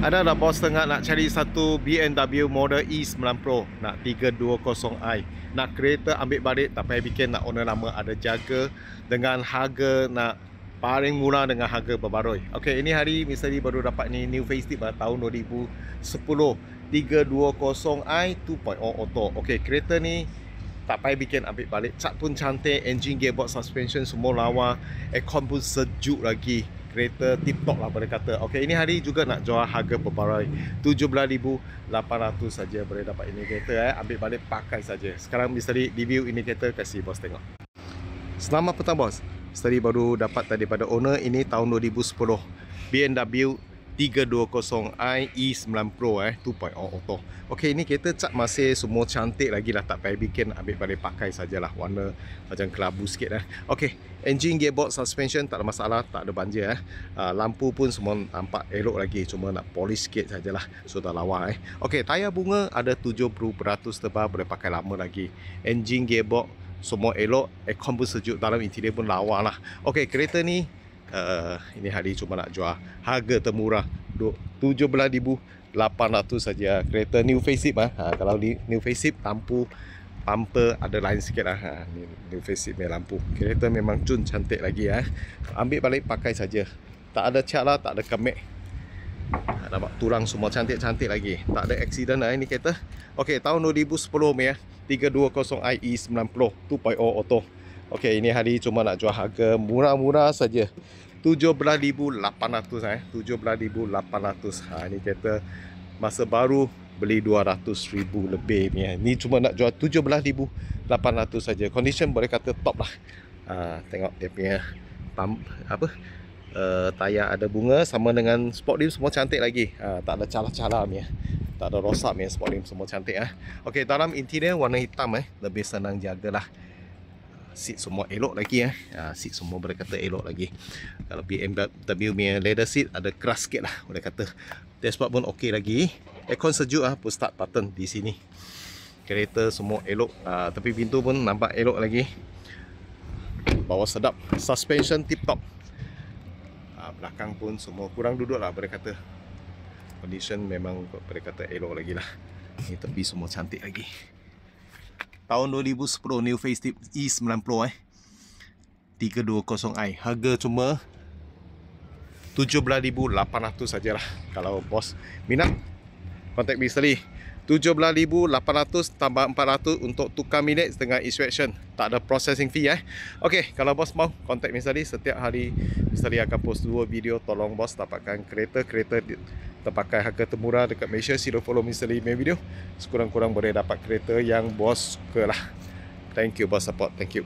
Ada dah bos tengah nak cari satu BMW model E9 Pro, nak 320i. Nak kereta ambil balik tak payah bikin, nak owner lama ada jaga dengan harga nak paling murah dengan harga berbaroi. Okey, ini hari Mr. Lee baru dapat ni new facelift tahun 2010 320i 2.0 auto. Okey, kereta ni tak payah bikin ambil balik, cat pun cantik, engine, gearbox, suspension semua lawa, aircon pun sejuk lagi. Kereta tip top lah boleh kata. Okey, ini hari juga nak jual harga berbaroi 17,800 saja boleh dapat ini kereta ambil balik pakai saja. Sekarang Mr. Lee review ini kereta, kasih bos tengok. Selamat petang bos. Mr. Lee baru dapat daripada owner ini tahun 2010 BMW 320i E9 Pro 2.0 auto. Okey, ini kereta cat masih semua cantik lagi lah, tak payah bikin ambil balik pakai sajalah, warna macam kelabu sikit Okey, engine, gearbox, suspension tak ada masalah, tak ada banjir lampu pun semua nampak elok lagi, cuma nak polish sikit sajalah, sudah lawa Okey, tayar bunga ada 70% tebal, boleh pakai lama lagi. Engine, gearbox semua elok, aircon pun sejuk, dalam interior pun lawa lah. Okey, kereta ni ini hari cuma nak jual harga termurah 17,800 saja. Kereta new facelift kalau new facelift lampu bumper ada lain sikit ni new facelift ni lampu. Kereta memang cun cantik lagi ambil balik pakai saja. Tak ada cat lah, tak ada kemek. Nampak tulang semua cantik-cantik lagi. Tak ada accident ini kereta. Okey, tahun 2010 ni 320i E9 Pro 2.0 auto. Okey, ini hari cuma nak jual harga murah-murah saja 17,800 17,800. Ini kereta masa baru beli 200,000 lebih ni. Ni cuma nak jual 17,800 saja. Condition boleh kata top lah. Tengok dia punya tayar ada bunga, sama dengan sport rim semua cantik lagi. Tak ada calar-calar ni tak ada rosak ni, sport rim semua cantik Okey, dalam interior warna hitam lebih senang jagalah. Seat semua elok lagi seat semua boleh kata elok lagi. Kalau BMW punya leather seat ada keras sikit lah boleh kata. Dashboard pun okey lagi. Aircon sejuk push start button di sini. Kereta semua elok, tepi pintu pun nampak elok lagi. Bawah sedap, suspension tip top. Belakang pun semua kurang duduk lah boleh kata. Condition memang boleh kata elok lagi lah. Ini tepi semua cantik lagi. Tahun 2010 new facelift E9 Pro 320i. Harga cuma 17,800 sajalah. Kalau bos minat, kontak Mr. Lee. 17,800 tambah 400 untuk tukar minit dengan inspection. Tak ada processing fee Okey, kalau bos mau kontak Mr. Lee. Setiap hari Mr. Lee akan post 2 video. Tolong bos dapatkan kereta terpakai harga termurah dekat Malaysia. Sila follow Mr. Lee punya video. Sekurang-kurang boleh dapat kereta yang bos suka lah. Thank you bos support. Thank you.